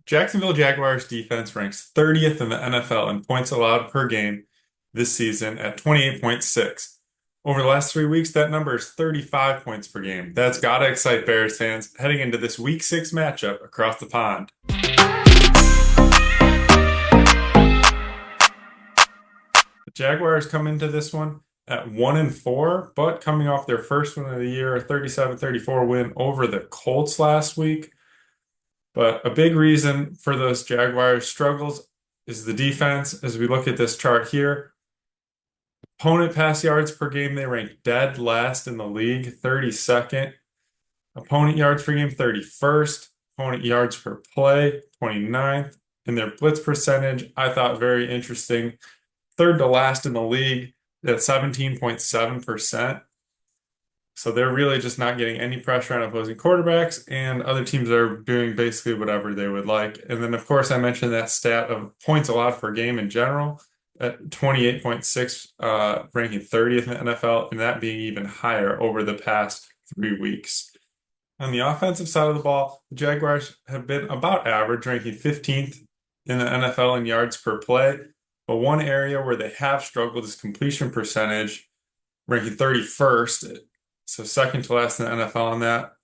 Jacksonville Jaguars defense ranks 30th in the NFL in points allowed per game this season at 28.6. Over the last 3 weeks, that number is 35 points per game. That's gotta excite Bears fans heading into this Week 6 matchup across the pond. The Jaguars come into this one at 1-4, but coming off their first win of the year, a 37-34 win over the Colts last week. But a big reason for those Jaguars struggles is the defense. As we look at this chart here, opponent pass yards per game, they rank dead last in the league, 32nd. Opponent yards per game, 31st. Opponent yards per play, 29th. And their blitz percentage, I thought very interesting. Third to last in the league at 17.7%. So they're really just not getting any pressure on opposing quarterbacks, and other teams are doing basically whatever they would like. And then, of course, I mentioned that stat of points allowed per game in general at 28.6, ranking 30th in the NFL, and that being even higher over the past 3 weeks. On the offensive side of the ball, the Jaguars have been about average, ranking 15th in the NFL in yards per play. But one area where they have struggled is completion percentage, ranking 31st. So second to last in the NFL on that.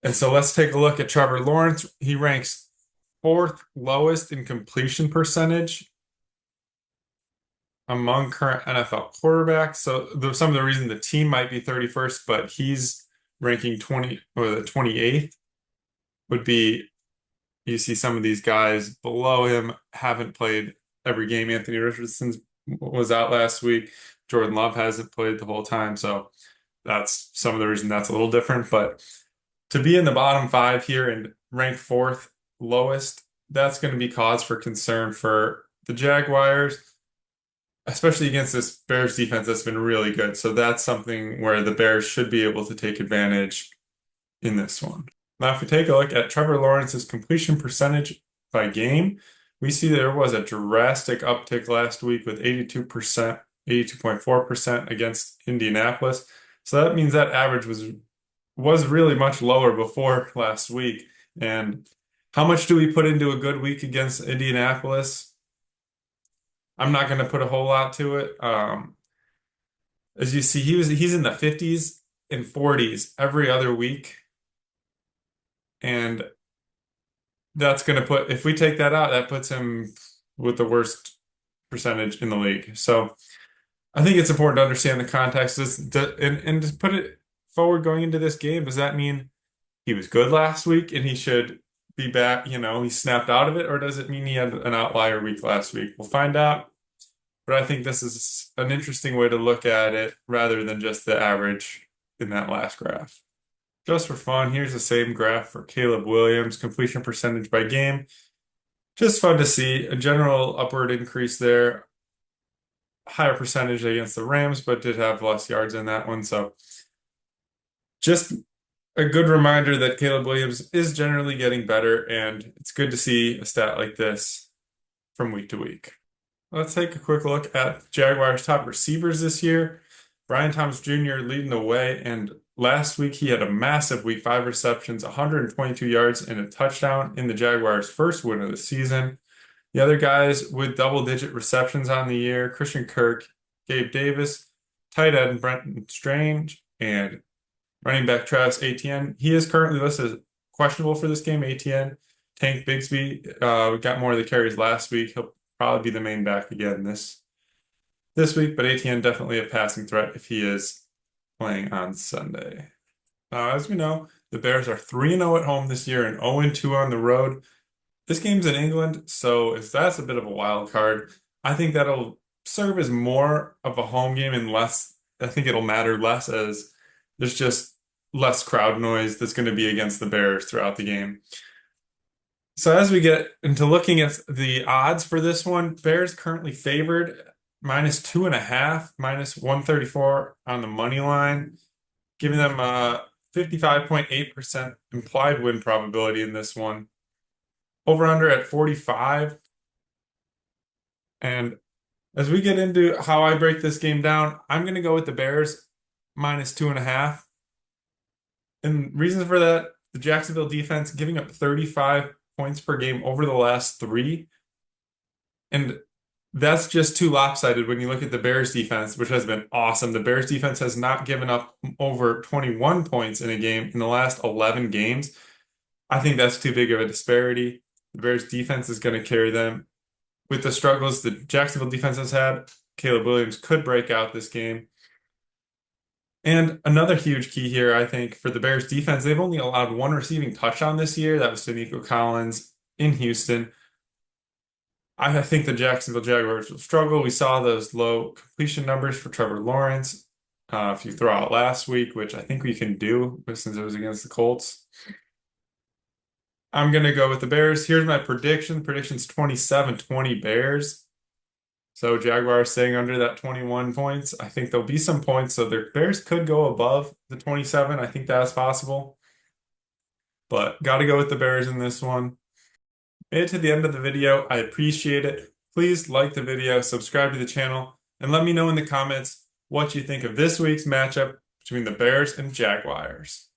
And so let's take a look at Trevor Lawrence. He ranks fourth lowest in completion percentage among current NFL quarterbacks. So some of the reason the team might be 31st, but he's ranking 20 or the 28th would be you see some of these guys below him haven't played every game. Anthony Richardson was out last week. Jordan Love hasn't played the whole time, so that's some of the reason that's a little different. But to be in the bottom five here and rank fourth lowest, that's going to be cause for concern for the Jaguars, especially against this Bears defense that's been really good. So that's something where the Bears should be able to take advantage in this one. Now, if we take a look at Trevor Lawrence's completion percentage by game, we see there was a drastic uptick last week with 82%, 82.4% against Indianapolis. So that means that average was really much lower before last week. And how much do we put into a good week against Indianapolis? I'm not going to put a whole lot to it. As you see, he's in the 50s and 40s every other week. And that's going to if we take that out, that puts him with the worst percentage in the league. So I think it's important to understand the context and to put it forward going into this game. Does that mean he was good last week and he should be back, he snapped out of it, or does it mean he had an outlier week last week? We'll find out. But I think this is an interesting way to look at it rather than just the average in that last graph. Just for fun, here's the same graph for Caleb Williams, completion percentage by game. Just fun to see a general upward increase there. Higher percentage against the Rams, but did have less yards in that one. So just a good reminder that Caleb Williams is generally getting better, and it's good to see a stat like this from week to week. Let's take a quick look at Jaguars' top receivers this year. Brian Thomas Jr. leading the way, and last week he had a massive week, 5 receptions, 122 yards, and a touchdown in the Jaguars' first win of the season. The other guys with double-digit receptions on the year, Christian Kirk, Gabe Davis, tight end Brenton Strange, and running back Travis Etienne. He is currently listed as questionable for this game. Etienne, Tank Bigsby got more of the carries last week. He'll probably be the main back again this week, but Etienne definitely a passing threat if he is playing on Sunday. As we know, the Bears are 3-0 at home this year and 0-2 on the road. This game's in England, so if that's a bit of a wild card, I think that'll serve as more of a home game and less, I think it'll matter less as there's just less crowd noise that's going to be against the Bears throughout the game. So as we get into looking at the odds for this one, Bears currently favored -2.5, -134 on the money line, giving them a 55.8% implied win probability in this one. Over under at 45. And as we get into how I break this game down, I'm going to go with the Bears -2.5. And reasons for that, the Jacksonville defense giving up 35 points per game over the last three. And that's just too lopsided when you look at the Bears defense, which has been awesome. The Bears defense has not given up over 21 points in a game in the last 11 games. I think that's too big of a disparity. The Bears defense is going to carry them. With the struggles the Jacksonville defense has had, Caleb Williams could break out this game. And another huge key here, I think, for the Bears defense, they've only allowed one receiving touchdown this year. That was to Nico Collins in Houston. I think the Jacksonville Jaguars will struggle. We saw those low completion numbers for Trevor Lawrence. If you throw out last week, which I think we can do since it was against the Colts. I'm going to go with the Bears. Here's my prediction. Prediction's 27-20 Bears. So Jaguars staying under that 21 points. I think there'll be some points, so the Bears could go above the 27. I think that's possible. But got to go with the Bears in this one. Made it to the end of the video. I appreciate it. Please like the video, subscribe to the channel, and let me know in the comments what you think of this week's matchup between the Bears and Jaguars.